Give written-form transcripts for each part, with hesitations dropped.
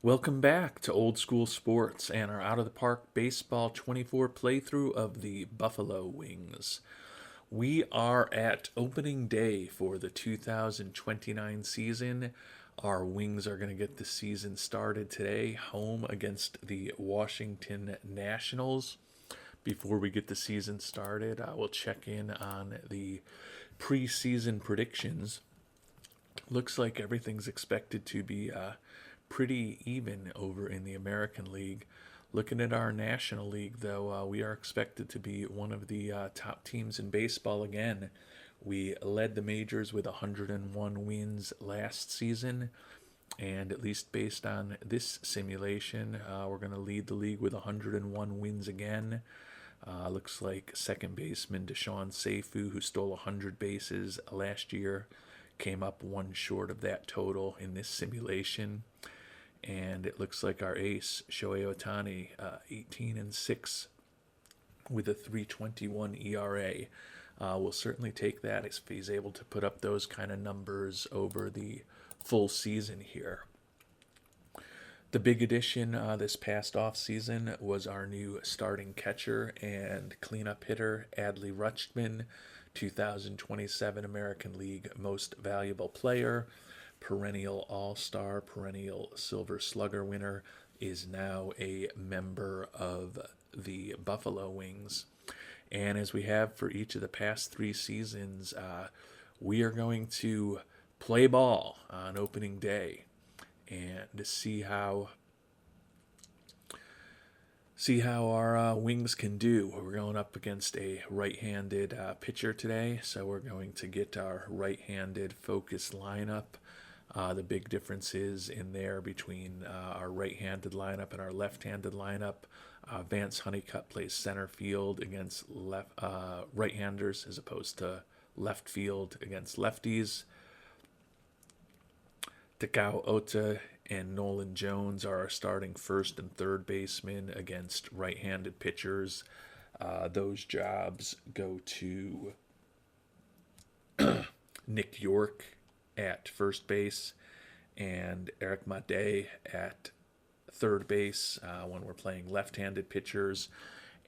Welcome back to Old School Sports and our Out of the Park Baseball 24 playthrough of the Buffalo Wings. We are at opening day for the 2029 season. Our Wings are going to get the season started today, home against the Washington Nationals. Before we get the season started, I will check in on the preseason predictions. Looks like everything's expected to be pretty even over in the American League. Looking at our National League, though, we are expected to be one of the top teams in baseball again. We led the majors with 101 wins last season, and at least based on this simulation, we're going to lead the league with 101 wins again. Looks like second baseman Deshaun Seifu, who stole 100 bases last year, came up one short of that total in this simulation. And it looks like our ace Shohei Ohtani, 18-6 with a 3.21 ERA. We'll certainly take that if he's able to put up those kind of numbers over the full season here. The big addition this past offseason was our new starting catcher and cleanup hitter, Adley Rutschman, 2027 American League Most Valuable Player, perennial All-Star, perennial Silver Slugger winner, is now a member of the Buffalo Wings. And as we have for each of the past three seasons, we are going to play ball on opening day and to see how our Wings can do. We're going up against a right-handed pitcher today, so we're going to get our right-handed focused lineup. The big difference is in there between our right-handed lineup and our left-handed lineup. Vance Honeycutt plays center field against right-handers as opposed to left field against lefties. Takao Ota and Nolan Jones are our starting first and third basemen against right-handed pitchers. Those jobs go to Nick York at first base and Eric Made at third base when we're playing left-handed pitchers.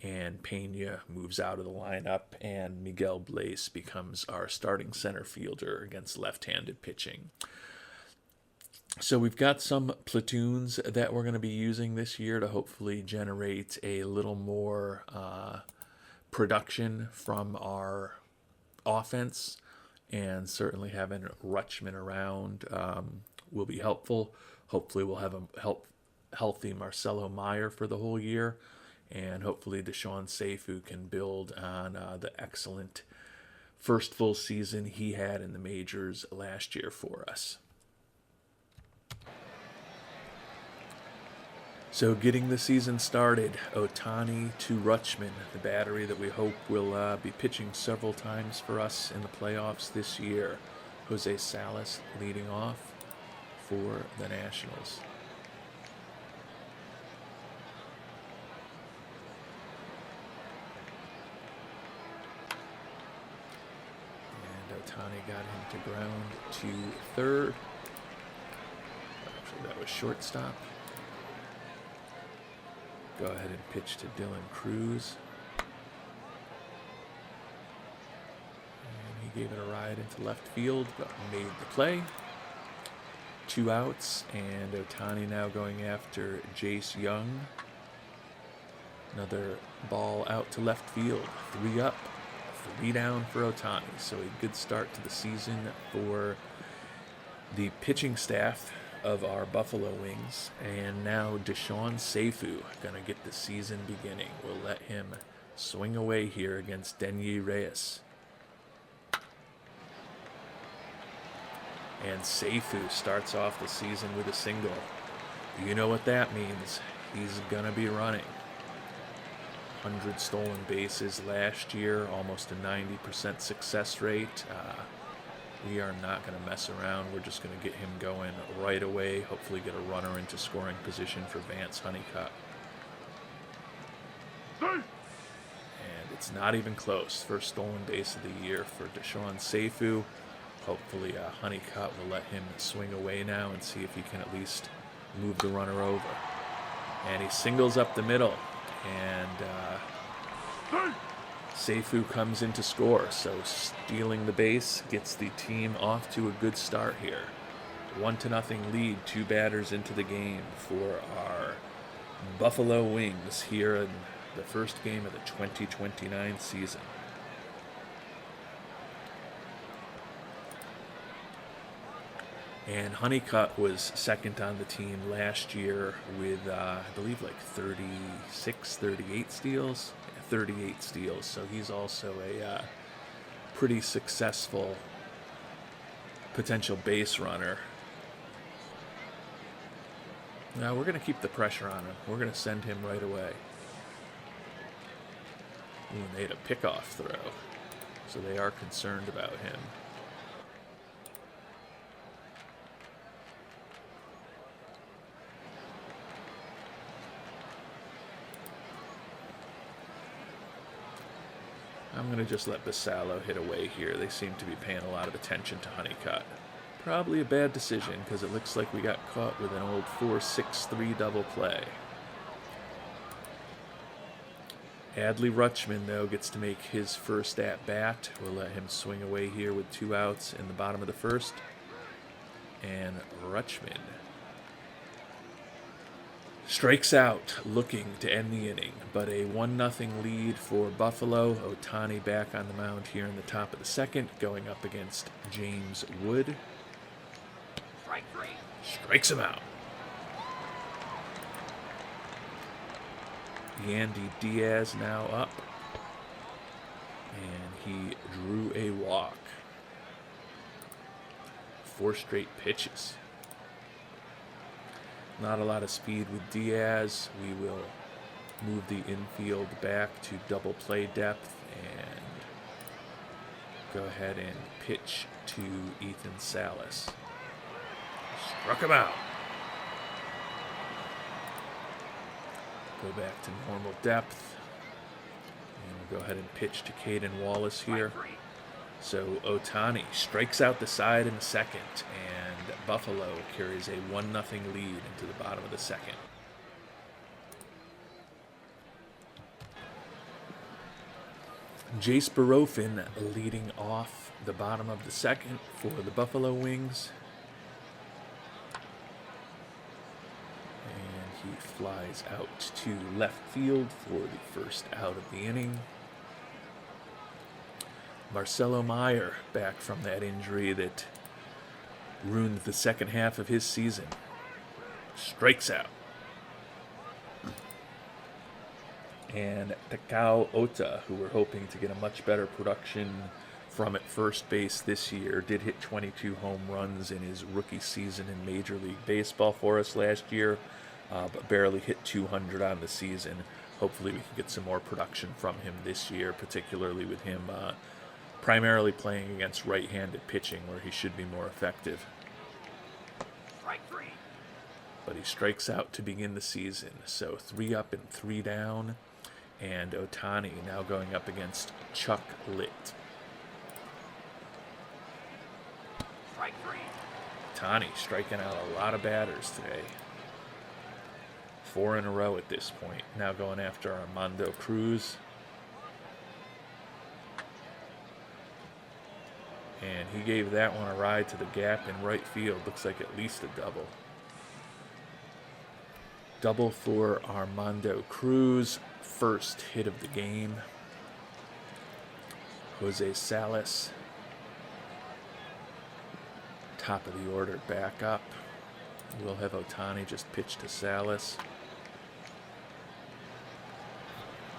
And Pena moves out of the lineup, and Miguel Blaze becomes our starting center fielder against left-handed pitching. So we've got some platoons that we're going to be using this year to hopefully generate a little more production from our offense, and certainly having Rutschman around will be helpful. Hopefully we'll have a healthy Marcelo Meyer for the whole year, and hopefully Deshaun Seifu can build on the excellent first full season he had in the majors last year for us. So getting the season started, Ohtani to Rutschman, the battery that we hope will be pitching several times for us in the playoffs this year. Jose Salas leading off for the Nationals. And Ohtani got him to ground to third. Actually, that was shortstop. Go ahead and pitch to Dylan Cruz. And he gave it a ride into left field, but made the play. 2 outs, and Ohtani now going after Jace Young. Another ball out to left field. 3 up, 3 down for Ohtani. So a good start to the season for the pitching staff of our Buffalo Wings. And now Deshaun Seifu gonna get the season beginning. We'll let him swing away here against Denyi Reyes. And Seifu starts off the season with a single. You know what that means. He's gonna be running. 100 stolen bases last year, almost a 90% success rate. We are not going to mess around. We're just going to get him going right away. Hopefully get a runner into scoring position for Vance Honeycutt. And it's not even close. First stolen base of the year for Deshaun Seifu. Hopefully Honeycutt will let him swing away now and see if he can at least move the runner over. And he singles up the middle. And Seifu comes in to score. So stealing the base gets the team off to a good start here. 1-0 lead, 2 batters into the game for our Buffalo Wings here in the first game of the 2029 season. And Honeycutt was second on the team last year with, I believe, like 38 steals. 38 steals. So he's also a pretty successful potential base runner. Now we're going to keep the pressure on him. We're going to send him right away. Ooh, made a pickoff throw. So they are concerned about him. I'm going to just let Basallo hit away here. They seem to be paying a lot of attention to Honeycutt. Probably a bad decision because it looks like we got caught with an old 4-6-3 double play. Adley Rutschman, though, gets to make his first at-bat. We'll let him swing away here with 2 outs in the bottom of the first. And Rutschman strikes out, looking to end the inning. But a 1-0 lead for Buffalo. Ohtani back on the mound here in the top of the second, going up against James Wood. Strikes him out. Yandy Diaz now up. And he drew a walk. 4 straight pitches. Not a lot of speed with Diaz. We will move the infield back to double play depth and go ahead and pitch to Ethan Salas. Struck him out. Go back to normal depth. And we'll go ahead and pitch to Caden Wallace here. So Ohtani strikes out the side in the second, and Buffalo carries a 1-0 lead into the bottom of the second. Jace Barofin leading off the bottom of the second for the Buffalo Wings. And he flies out to left field for the first out of the inning. Marcelo Meyer back from that injury that ruined the second half of his season. Strikes out. And Takao Ota, who we're hoping to get a much better production from at first base this year, did hit 22 home runs in his rookie season in Major League Baseball for us last year, but barely hit 200 on the season. Hopefully we can get some more production from him this year, particularly with him primarily playing against right-handed pitching where he should be more effective. Strike 3. But he strikes out to begin the season. So 3 up and 3 down. And Ohtani now going up against Chuck Litt. Strike 3. Ohtani striking out a lot of batters today. 4 in a row at this point. Now going after Armando Cruz. And he gave that one a ride to the gap in right field. Looks like at least a double. Double for Armando Cruz. First hit of the game. Jose Salas. Top of the order back up. We'll have Ohtani just pitch to Salas.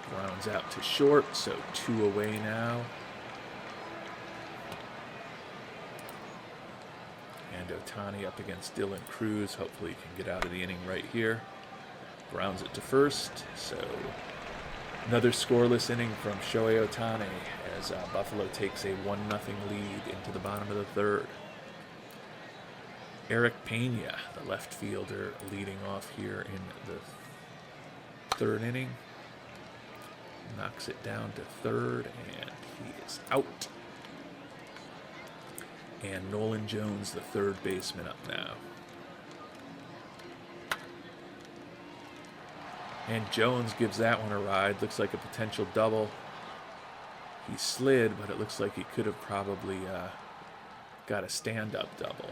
Grounds out to short, so 2 away now. And Ohtani up against Dylan Cruz. Hopefully he can get out of the inning right here. Grounds it to first. So another scoreless inning from Shohei Ohtani as Buffalo takes a 1-0 lead into the bottom of the third. Eric Pena, the left fielder, leading off here in the third inning. Knocks it down to third, and he is out. And Nolan Jones, the third baseman, up now. And Jones gives that one a ride. Looks like a potential double. He slid, but it looks like he could have probably got a stand-up double.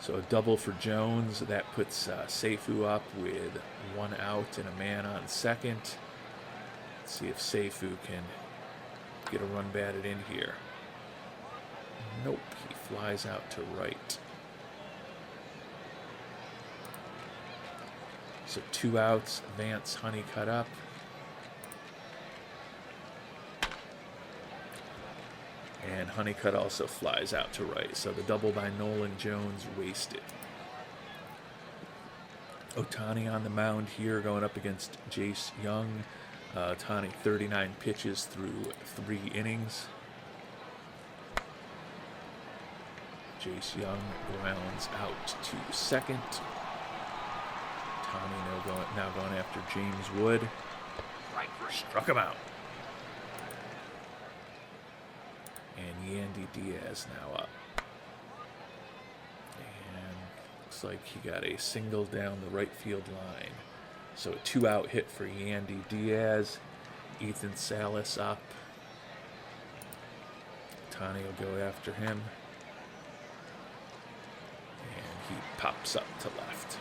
So a double for Jones. That puts Seifu up with 1 out and a man on second. Let's see if Seifu can get a run batted in here. Nope, he flies out to right. So 2 outs, Vance Honeycutt up. And Honeycutt also flies out to right. So the double by Nolan Jones wasted. Ohtani on the mound here going up against Jace Young. Ohtani 39 pitches through 3 innings. Jace Young grounds out to second. Ohtani now going after James Wood. Strike 3. Struck him out. And Yandy Diaz now up. And looks like he got a single down the right field line. So a 2-out hit for Yandy Diaz. Ethan Salas up. Ohtani will go after him. And he pops up to left.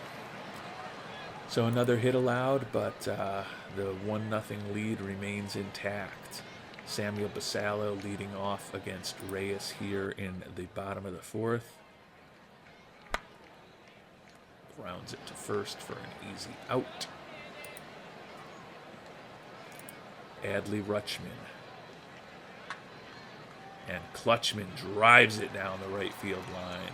So another hit allowed, but the 1-0 lead remains intact. Samuel Basallo leading off against Reyes here in the bottom of the 4th. Grounds it to first for an easy out. Adley Rutschman. And Clutchman drives it down the right field line.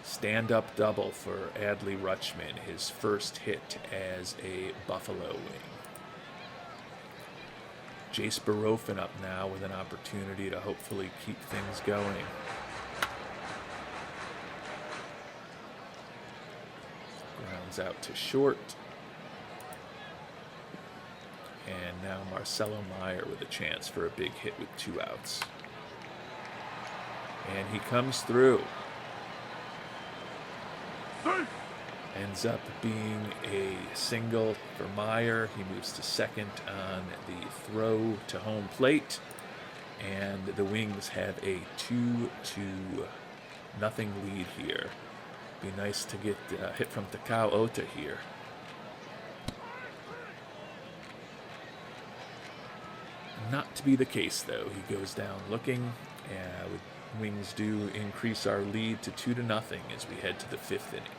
Stand-up double for Adley Rutschman, his first hit as a Buffalo Wing. Jace Barofin up now with an opportunity to hopefully keep things going. Grounds out to short. And now Marcelo Meyer with a chance for a big hit with 2 outs. And he comes through. Ends up being a single for Meyer. He moves to second on the throw to home plate. And the Wings have a 2-0 lead here. Be nice to get a hit from Takao Ota here. Not to be the case, though. He goes down looking. Wings do increase our lead to 2-0 as we head to the 5th inning.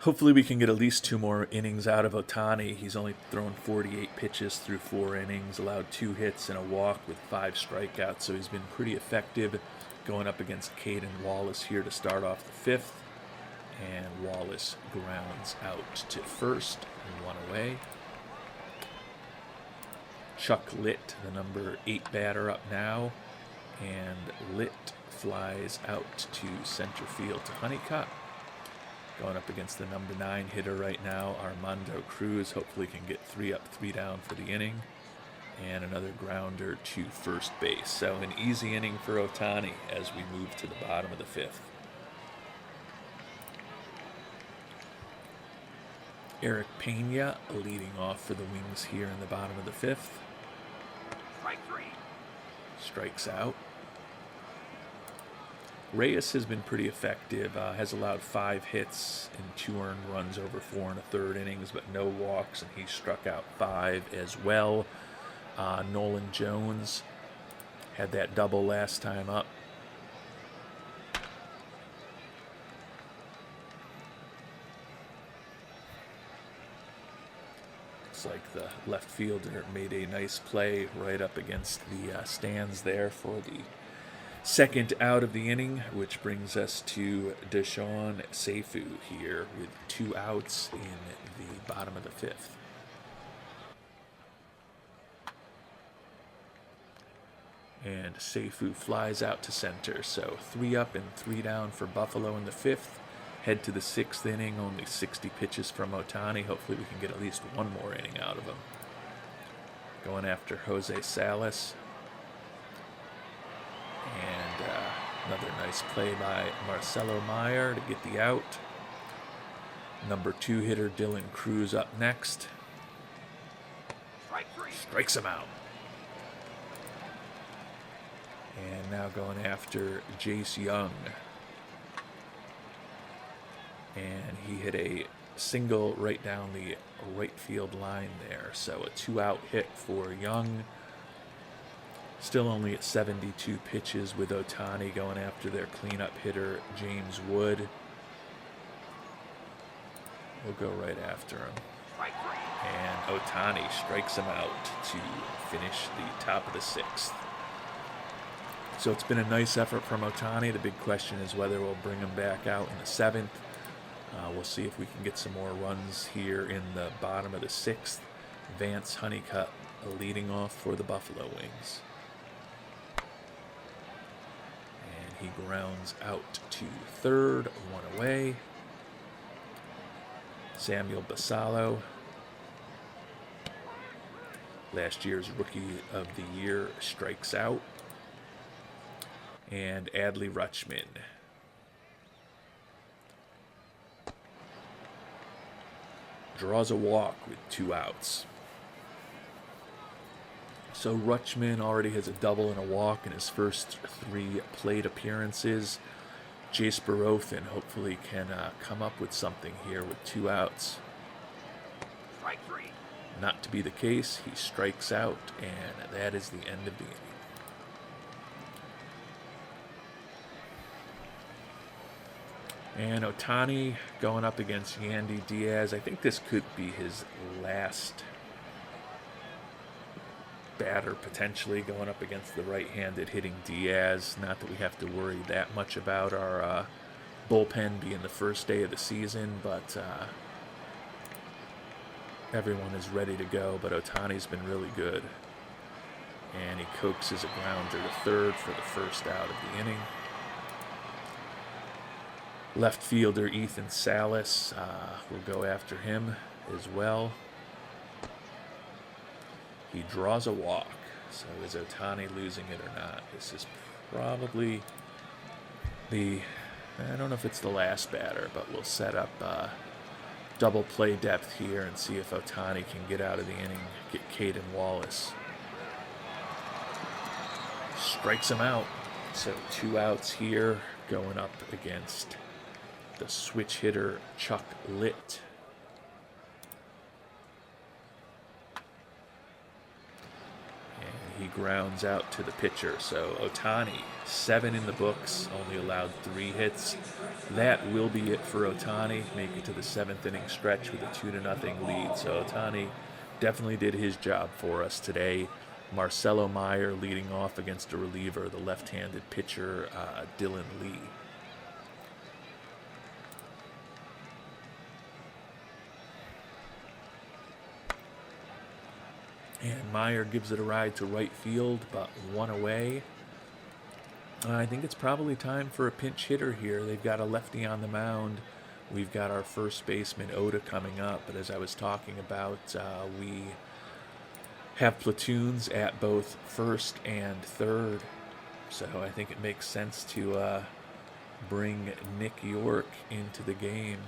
Hopefully we can get at least 2 more innings out of Ohtani. He's only thrown 48 pitches through 4 innings, allowed 2 hits and a walk with 5 strikeouts, so he's been pretty effective going up against Caden Wallace here to start off the 5th. And Wallace grounds out to first, 1 away. Chuck Litt, the number 8 batter, up now, and Litt flies out to center field to Honeycutt. Going up against the number 9 hitter right now, Armando Cruz. Hopefully can get 3 up, 3 down for the inning. And another grounder to first base. So an easy inning for Ohtani as we move to the bottom of the 5th. Eric Pena leading off for the Wings here in the bottom of the 5th. Strike 3. Strikes out. Reyes has been pretty effective, has allowed 5 hits and 2 earned runs over 4 1/3 innings, but no walks, and he struck out 5 as well. Nolan Jones had that double last time up. Looks like the left fielder made a nice play right up against the stands there for the second out of the inning, which brings us to Deshaun Seifu here with 2 outs in the bottom of the 5th. And Seifu flies out to center, so 3 up and 3 down for Buffalo in the 5th. Head to the 6th inning, only 60 pitches from Ohtani. Hopefully we can get at least 1 more inning out of him. Going after Jose Salas. And Another nice play by Marcelo Meyer to get the out. Number 2 hitter Dylan Cruz up next. Strike 3. Strikes him out. And now going after Jace Young. And he hit a single right down the right field line there. So a 2-out hit for Young. Still only at 72 pitches with Ohtani going after their cleanup hitter, James Wood. We'll go right after him. Strike 3. And Ohtani strikes him out to finish the top of the 6th. So it's been a nice effort from Ohtani. The big question is whether we'll bring him back out in the 7th. We'll see if we can get some more runs here in the bottom of the 6th. Vance Honeycutt leading off for the Buffalo Wings. And he grounds out to third, 1 away. Samuel Basallo, last year's Rookie of the Year, strikes out. And Adley Rutschman draws a walk with 2 outs. So Rutschman already has a double and a walk in his first 3 plate appearances. Jace Barofin hopefully can come up with something here with 2 outs. Strike 3. Not to be the case. He strikes out, and that is the end of the inning. And Ohtani going up against Yandy Diaz. I think this could be his last batter, potentially, going up against the right-handed hitting Diaz. Not that we have to worry that much about our bullpen being the first day of the season, but everyone is ready to go. But Ohtani's been really good. And he coaxes a grounder to third for the first out of the inning. Left fielder Ethan Salas will go after him as well. He draws a walk. So is Ohtani losing it or not? This is probably the, I don't know if it's the last batter, but we'll set up double play depth here and see if Ohtani can get out of the inning, get Caden Wallace. Strikes him out. So 2 outs here going up against the switch hitter Chuck Litt. And he grounds out to the pitcher. So Ohtani, 7 in the books, only allowed 3 hits. That will be it for Ohtani. Make it to the 7th inning stretch with a 2-0 lead. So Ohtani definitely did his job for us today. Marcelo Meyer leading off against a reliever, the left-handed pitcher Dylan Lee. And Meyer gives it a ride to right field, but 1 away. I think it's probably time for a pinch hitter here. They've got a lefty on the mound. We've got our first baseman, Oda, coming up. But as I was talking about, we have platoons at both first and third. So I think it makes sense to bring Nick York into the game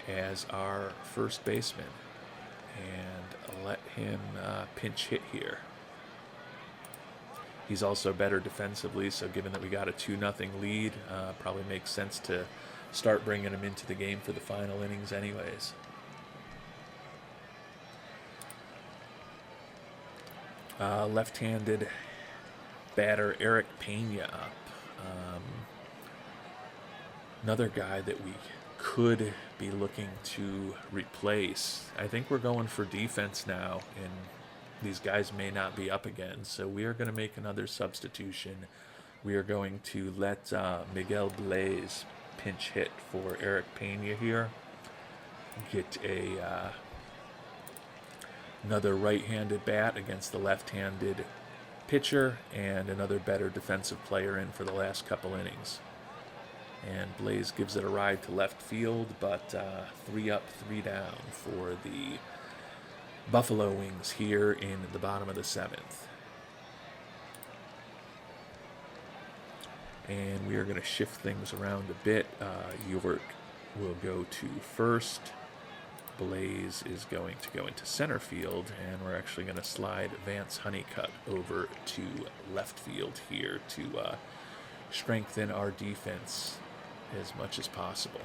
as our first baseman and let him pinch hit here. He's also better defensively, so given that we got a 2-0 lead, probably makes sense to start bringing him into the game for the final innings anyways. Left-handed batter Eric Pena up. Another guy that we could be looking to replace. I think we're going for defense now, and these guys may not be up again, so we are going to make another substitution. We are going to let Miguel Blaze pinch hit for Eric Pena here. Get another right-handed bat against the left-handed pitcher, and another better defensive player in for the last couple innings. And Blaze gives it a ride to left field, but 3 up, 3 down for the Buffalo Wings here in the bottom of the 7th. And we are going to shift things around a bit. York will go to first. Blaze is going to go into center field, and we're actually going to slide Vance Honeycutt over to left field here to strengthen our defense as much as possible.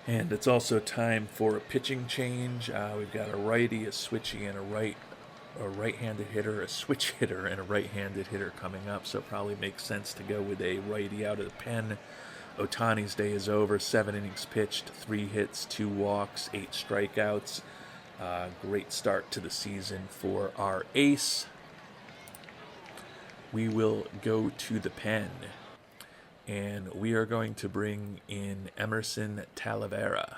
And it's also time for a pitching change. We've got a righty, a switchy, and a right-handed hitter, a switch hitter, and a right-handed hitter coming up. So it probably makes sense to go with a righty out of the pen. Ohtani's day is over. 7 innings pitched, 3 hits, 2 walks, 8 strikeouts. Great start to the season for our ace. We will go to the pen, and we are going to bring in Emerson Talavera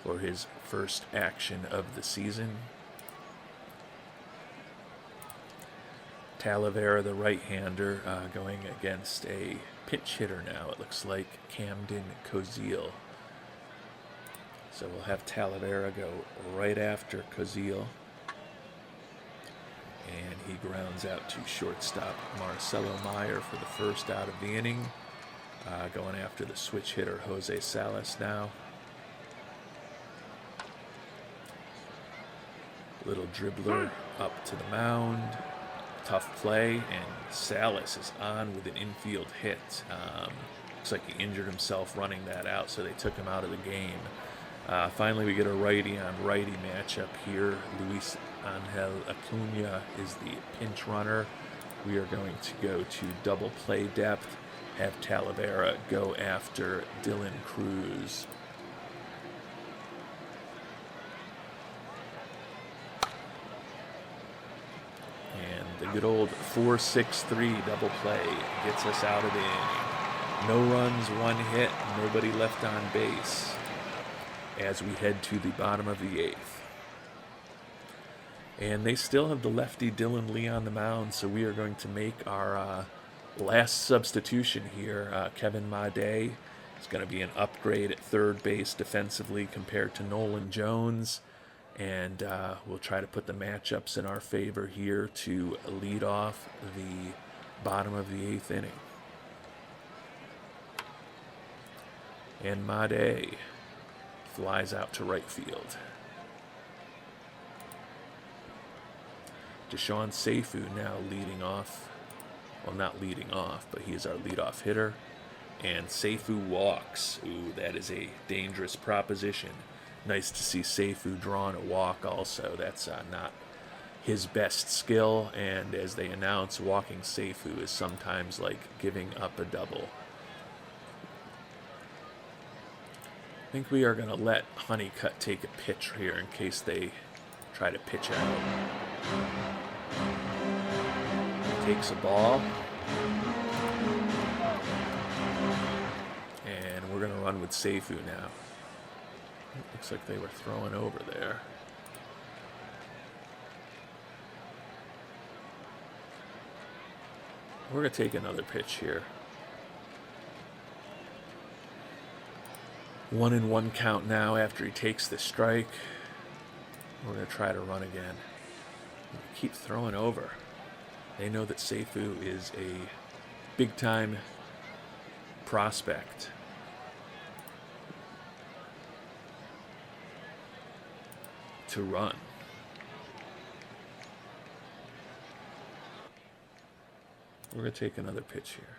for his first action of the season. Talavera, the right-hander, going against a pinch hitter now. It looks like Camden Cozile. So we'll have Talavera go right after Cozile. And he grounds out to shortstop Marcelo Meyer for the first out of the inning. Going after the switch hitter Jose Salas now. Little dribbler up to the mound. Tough play, and Salas is on with an infield hit. Looks like he injured himself running that out, so they took him out of the game. Finally, we get a righty on righty matchup here. Luis Angel Acuna is the pinch runner. We are going to go to double play depth, have Talavera go after Dylan Cruz. And the good old 4-6-3 double play gets us out of the inning. No runs, 1 hit, nobody left on base as we head to the bottom of the 8th. And they still have the lefty Dylan Lee on the mound, so we are going to make our last substitution here. Kevin Made is going to be an upgrade at third base defensively compared to Nolan Jones. And we'll try to put the matchups in our favor here to lead off the bottom of the 8th inning. And Made flies out to right field. Deshaun Seifu now leading off. Well, not leading off, but he is our leadoff hitter. And Seifu walks. Ooh, that is a dangerous proposition. Nice to see Seifu drawing a walk also. That's not his best skill, and as they announce, walking Seifu is sometimes like giving up a double. I think we are going to let Honeycutt take a pitch here in case they try to pitch out. Takes a ball. And we're going to run with Seifu now. Looks like they were throwing over there. We're going to take another pitch here. 1-1 count now after he takes the strike. We're going to try to run again. Keep throwing over. They know that Seifu is a big-time prospect. To run. We're going to take another pitch here.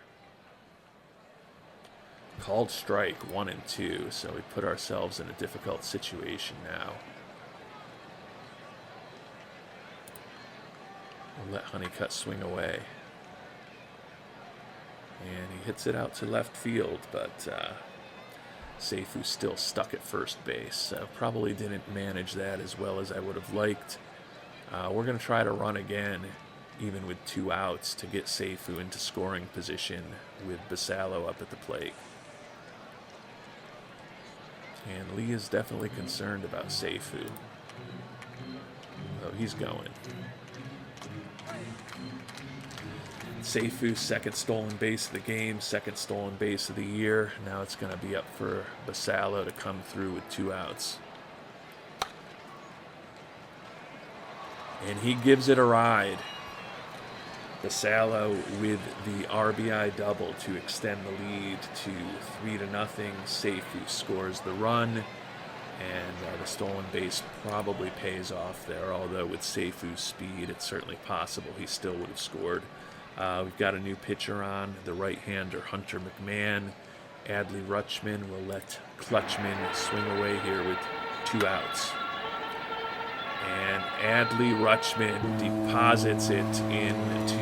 Called strike 1 and 2, so we put ourselves in a difficult situation now. We'll let Honeycutt swing away. And he hits it out to left field, but Seifu's still stuck at first base, so probably didn't manage that as well as I would have liked. We're going to try to run again, even with 2 outs, to get Seifu into scoring position with Basallo up at the plate. And Lee is definitely concerned about Seifu. Oh, he's going. Seifu's second stolen base of the game, second stolen base of the year. Now it's going to be up for Basallo to come through with 2 outs. And he gives it a ride. Basallo with the RBI double to extend the lead to 3-0. Seifu scores the run, and the stolen base probably pays off there, although with Seifu's speed, it's certainly possible he still would have scored. We've got a new pitcher on, the right-hander Hunter McMahon. Adley Rutschman will let Clutchman swing away here with 2 outs. And Adley Rutschman deposits it into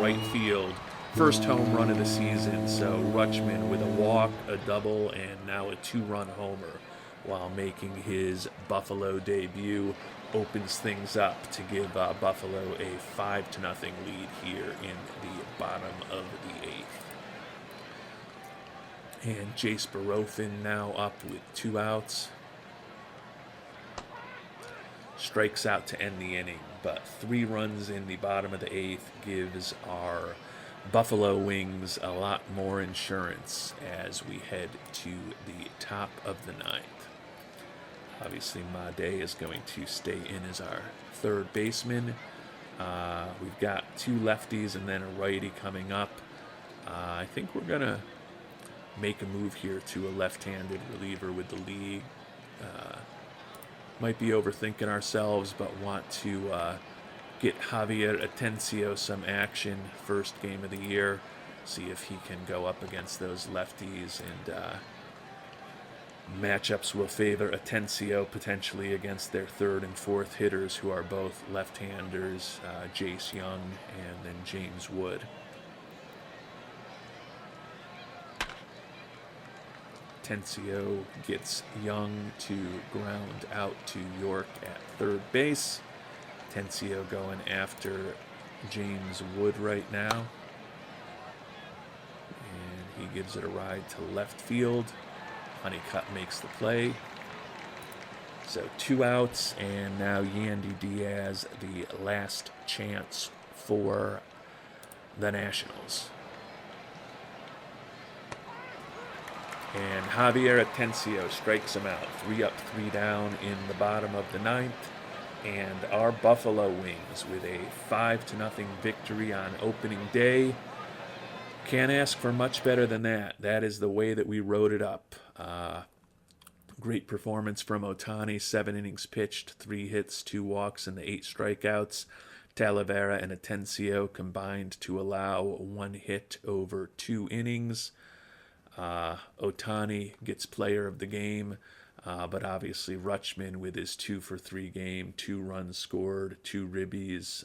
right field. First home run of the season, so Rutschman with a walk, a double, and now a 2-run homer while making his Buffalo debut. Opens things up to give Buffalo a 5-0 lead here in the bottom of the 8th. And Jace Barofin now up with 2 outs. Strikes out to end the inning, but 3 runs in the bottom of the 8th gives our Buffalo Wings a lot more insurance as we head to the top of the 9th. Obviously, Made is going to stay in as our third baseman. We've got 2 lefties and then a righty coming up. I think we're going to make a move here to a left-handed reliever with the league. Might be overthinking ourselves, but want to get Javier Atencio some action first game of the year. See if he can go up against those lefties, and matchups will favor Atencio potentially against their third and fourth hitters, who are both left-handers, Jace Young and then James Wood. Atencio gets Young to ground out to York at third base. Atencio going after James Wood right now. And he gives it a ride to left field. Honeycutt makes the play. So 2 outs, and now Yandy Diaz, the last chance for the Nationals. And Javier Atencio strikes him out. 3 up, 3 down in the bottom of the 9th. And our Buffalo Wings with a 5-0 victory on opening day. Can't ask for much better than that. That is the way that we wrote it up. Great performance from Ohtani. 7 innings pitched, 3 hits, 2 walks, and 8 strikeouts. Talavera and Atencio combined to allow 1 hit over 2 innings. Ohtani gets player of the game, but obviously Rutschman with his 2-for-3 game, 2 runs scored, 2 ribbies,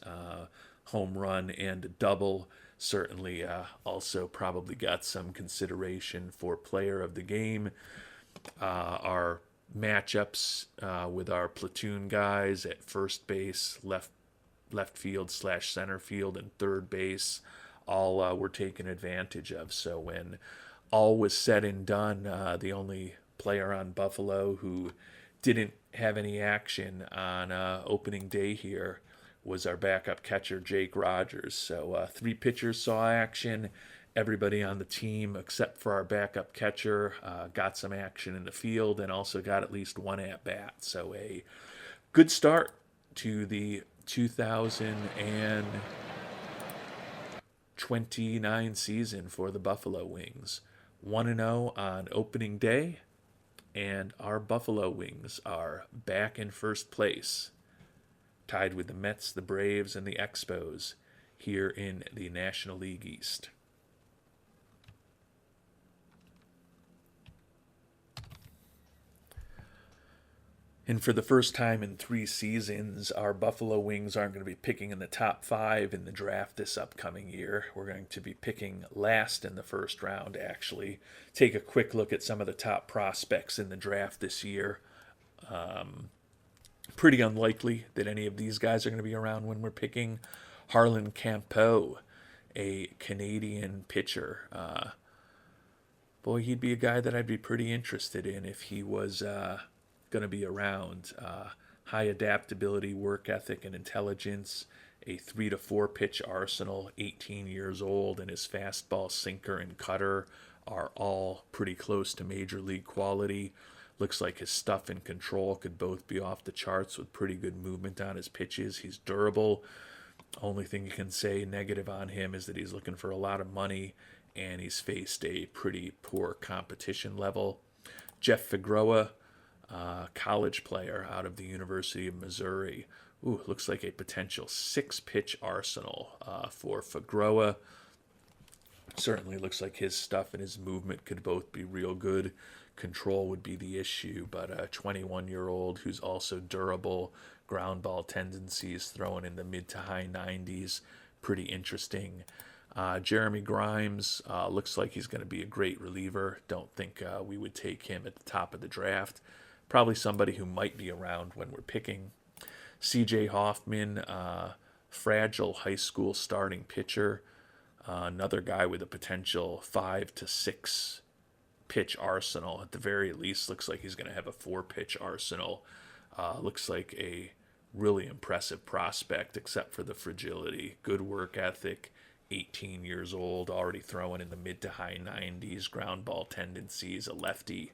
home run, and a double. Certainly also probably got some consideration for player of the game. Our matchups with our platoon guys at first base, left field / center field, and third base all were taken advantage of. So when all was said and done, the only player on Buffalo who didn't have any action on opening day here was our backup catcher, Jake Rogers. So 3 pitchers saw action. Everybody on the team, except for our backup catcher, got some action in the field and also got at least 1 at-bat. So a good start to the 2029 season for the Buffalo Wings. 1-0 on opening day, and our Buffalo Wings are back in first place, tied with the Mets, the Braves, and the Expos here in the National League East. And for the first time in 3 seasons, our Buffalo Wings aren't going to be picking in the top 5 in the draft this upcoming year. We're going to be picking last in the first round, actually. Take a quick look at some of the top prospects in the draft this year. Pretty unlikely that any of these guys are going to be around when we're picking. Harlan Campeau, a Canadian pitcher. Boy, he'd be a guy that I'd be pretty interested in if he was going to be around. High adaptability, work ethic, and intelligence. A 3 to 4 pitch arsenal. 18 years old, and his fastball, sinker, and cutter are all pretty close to major league quality. Looks like his stuff and control could both be off the charts with pretty good movement on his pitches. He's durable. Only thing you can say negative on him is that he's looking for a lot of money and he's faced a pretty poor competition level. Jeff Figueroa, college player out of the University of Missouri. Ooh, looks like a potential 6-pitch arsenal for Figueroa. Certainly looks like his stuff and his movement could both be real good. Control would be the issue, but a 21-year-old who's also durable, ground ball tendencies, throwing in the mid to high 90s, pretty interesting. Jeremy Grimes looks like he's going to be a great reliever. Don't think we would take him at the top of the draft. Probably somebody who might be around when we're picking. CJ Hoffman, fragile high school starting pitcher. Another guy with a potential 5 to 6 pitch arsenal. At the very least, looks like he's going to have a 4-pitch arsenal. Looks like a really impressive prospect, except for the fragility. Good work ethic. 18 years old, already throwing in the mid to high 90s, ground ball tendencies, a lefty.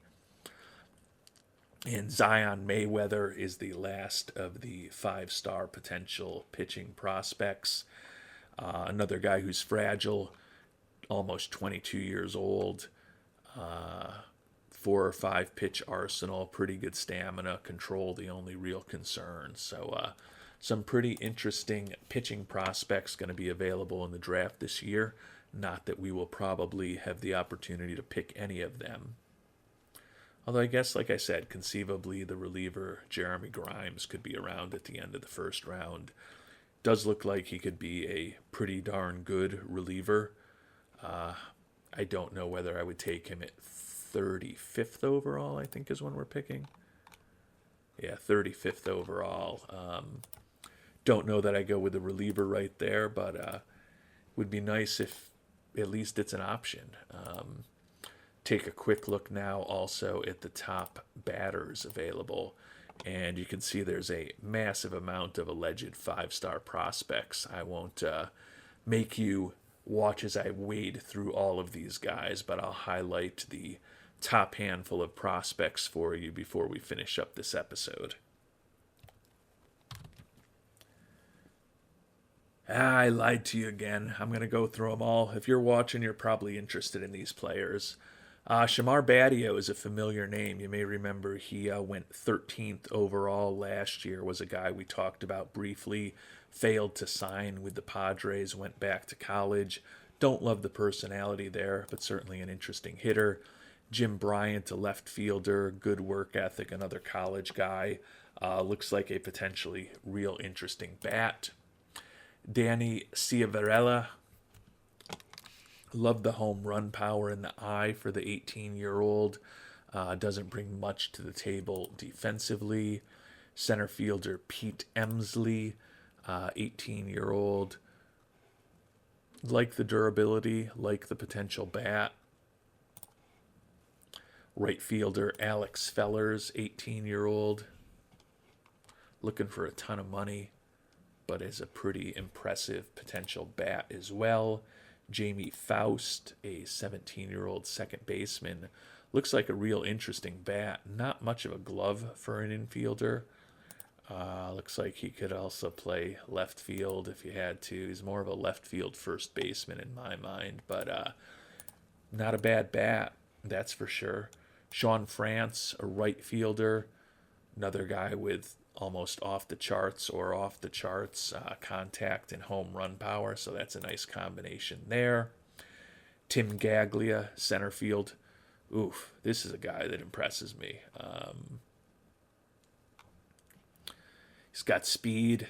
And Zion Mayweather is the last of the 5-star potential pitching prospects. Another guy who's fragile, almost 22 years old, 4 or 5 pitch arsenal, pretty good stamina, control the only real concern. So some pretty interesting pitching prospects going to be available in the draft this year. Not that we will probably have the opportunity to pick any of them. Although I guess, like I said, conceivably the reliever Jeremy Grimes could be around at the end of the first round. Does look like he could be a pretty darn good reliever. I don't know whether I would take him at 35th overall, I think is when we're picking. Yeah, 35th overall. Don't know that I go with a reliever right there, but would be nice if at least it's an option. Take a quick look now also at the top batters available. And you can see there's a massive amount of alleged 5-star prospects. I won't make you watch as I wade through all of these guys, but I'll highlight the top handful of prospects for you before we finish up this episode. I lied to you again. I'm going to go through them all. If you're watching, you're probably interested in these players. Shamar Badio is a familiar name. You may remember he went 13th overall last year, was a guy we talked about briefly, failed to sign with the Padres, went back to college. Don't love the personality there, but certainly an interesting hitter. Jim Bryant, a left fielder, good work ethic, another college guy. Looks like a potentially real interesting bat. Danny Ciavarella. Love the home run power in the eye for the 18-year-old. Doesn't bring much to the table defensively. Center fielder Pete Emsley, 18-year-old. Like the durability, like the potential bat. Right fielder Alex Fellers, 18-year-old. Looking for a ton of money, but is a pretty impressive potential bat as well. Jamie Faust, a 17-year-old second baseman. Looks like a real interesting bat. Not much of a glove for an infielder. Looks like he could also play left field if he had to. He's more of a left field first baseman in my mind, but not a bad bat, that's for sure. Sean France, a right fielder. Another guy with almost off the charts contact and home run power, so that's a nice combination there. Tim Gaglia, center field. Oof, this is a guy that impresses me. He's got speed,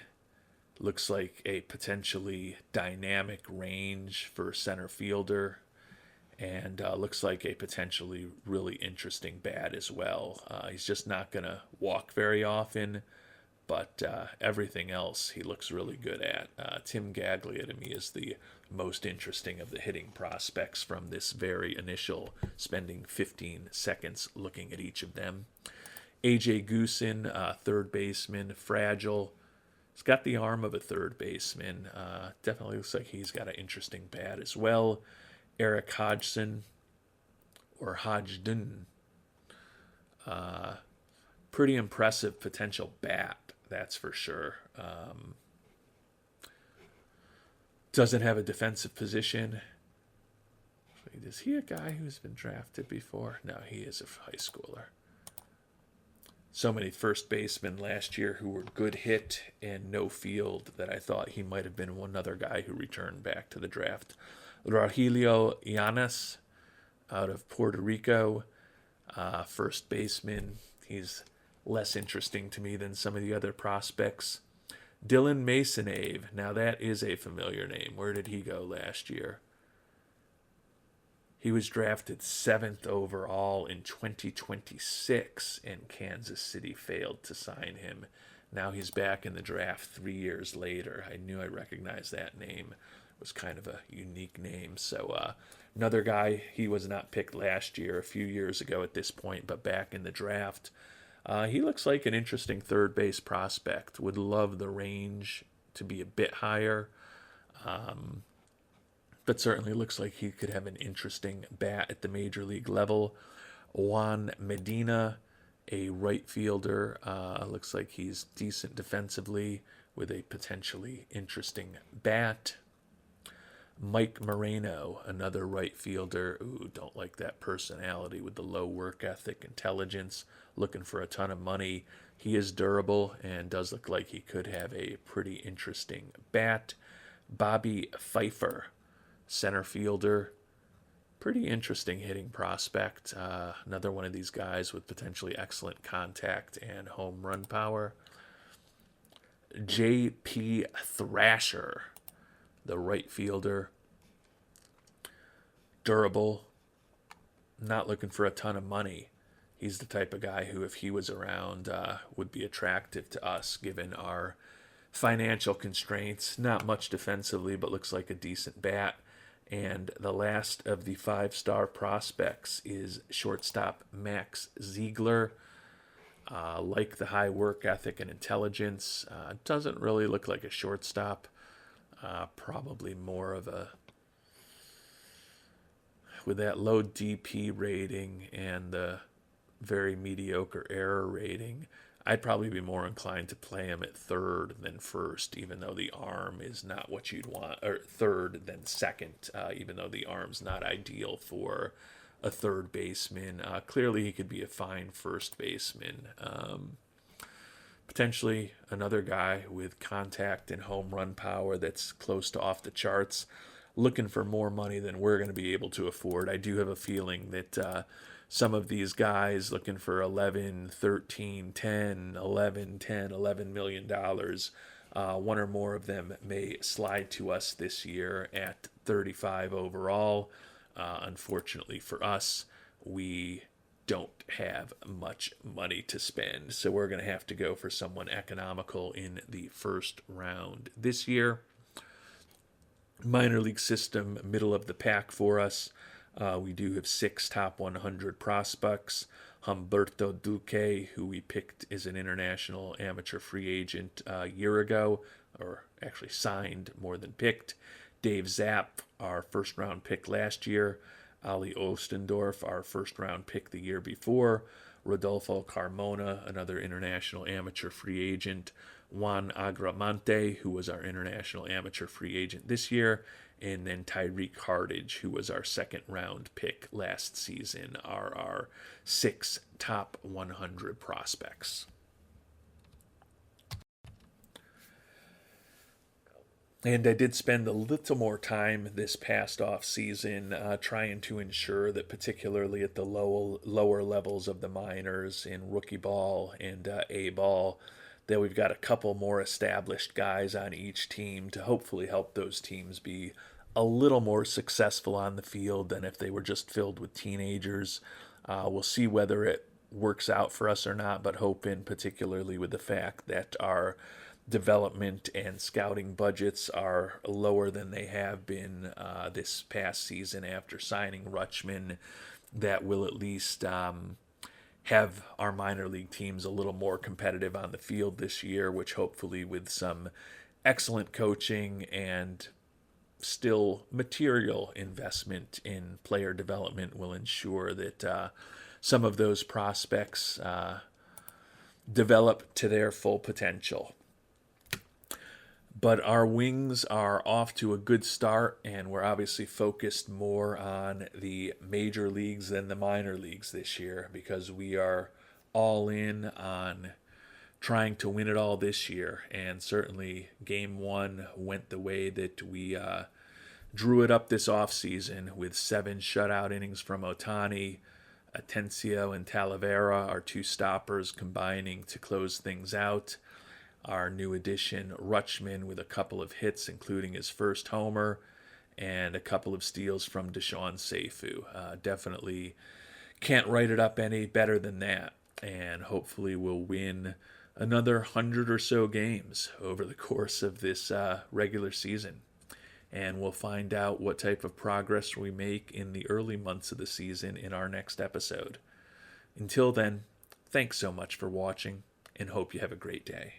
looks like a potentially dynamic range for center fielder, and looks like a potentially really interesting bat as well. He's just not going to walk very often, but everything else he looks really good at. Tim Gaglia to me is the most interesting of the hitting prospects from this very initial spending 15 seconds looking at each of them. AJ Goosen, third baseman, fragile. He's got the arm of a third baseman. Definitely looks like he's got an interesting bat as well. Eric Hodgson, or Hodgdon, Pretty impressive potential bat, that's for sure. Doesn't have a defensive position. Is he a guy who's been drafted before? No, he is a high schooler. So many first basemen last year who were good hit and no field that I thought he might have been one other guy who returned back to the draft. Rogelio Llanes out of Puerto Rico, first baseman. He's less interesting to me than some of the other prospects. Dylan Masonave. Now that is a familiar name. Where did he go last year? He was drafted 7th overall in 2026, and Kansas City failed to sign him. Now he's back in the draft 3 years later. I knew I recognized that name. It was kind of a unique name. So another guy, he was not picked last year, a few years ago at this point, but back in the draft. He looks like an interesting third base prospect. Would love the range to be a bit higher. But certainly looks like he could have an interesting bat at the major league level. Juan Medina, a right fielder, looks like he's decent defensively with a potentially interesting bat. Mike Moreno, another right fielder. Ooh, don't like that personality with the low work ethic, intelligence, looking for a ton of money. He is durable and does look like he could have a pretty interesting bat. Bobby Pfeiffer, center fielder, pretty interesting hitting prospect. Another one of these guys with potentially excellent contact and home run power. J.P. Thrasher, the right fielder, durable, not looking for a ton of money. He's the type of guy who, if he was around, would be attractive to us given our financial constraints. Not much defensively, but looks like a decent bat. And the last of the 5-star prospects is shortstop Max Ziegler. Like the high work ethic and intelligence. Doesn't really look like a shortstop. Probably more of a... With that low DP rating and the very mediocre error rating, I'd probably be more inclined to play him at third than first, even though the arm is not what you'd want, or third than second, even though the arm's not ideal for a third baseman. Clearly, he could be a fine first baseman. Potentially another guy with contact and home run power that's close to off the charts, looking for more money than we're going to be able to afford. I do have a feeling that some of these guys looking for 11, 13, 10, 11, 10, 11 million dollars, one or more of them may slide to us this year at 35 overall. Unfortunately for us, we don't have much money to spend, so we're going to have to go for someone economical in the first round this year. Minor league system, middle of the pack for us. We do have 6 top 100 prospects. Humberto Duque, who we picked as an international amateur free agent a year ago, or actually signed more than picked. Dave Zapp, our first round pick last year. Ali Ostendorf, our first round pick the year before. Rodolfo Carmona, another international amateur free agent. Juan Agramonte, who was our international amateur free agent this year. And then Tyreek Hardage, who was our second round pick last season, are our 6 top 100 prospects. And I did spend a little more time this past off season trying to ensure that, particularly at the lower levels of the minors in rookie ball and A ball, that we've got a couple more established guys on each team to hopefully help those teams be a little more successful on the field than if they were just filled with teenagers. We'll see whether it works out for us or not, but hoping particularly with the fact that our development and scouting budgets are lower than they have been this past season after signing Rutschman, that will at least have our minor league teams a little more competitive on the field this year, which hopefully with some excellent coaching and still material investment in player development will ensure that some of those prospects develop to their full potential. But our Wings are off to a good start, and we're obviously focused more on the major leagues than the minor leagues this year, because we are all in on trying to win it all this year. And certainly game one went the way that we drew it up this offseason, with 7 shutout innings from Ohtani. Atencio and Talavera, our 2 stoppers, combining to close things out. Our new addition, Rutschman, with a couple of hits, including his first homer, and a couple of steals from Deshaun Seifu. Definitely can't write it up any better than that. And hopefully we'll win another 100 or so games over the course of this regular season. And we'll find out what type of progress we make in the early months of the season in our next episode. Until then, thanks so much for watching, and hope you have a great day.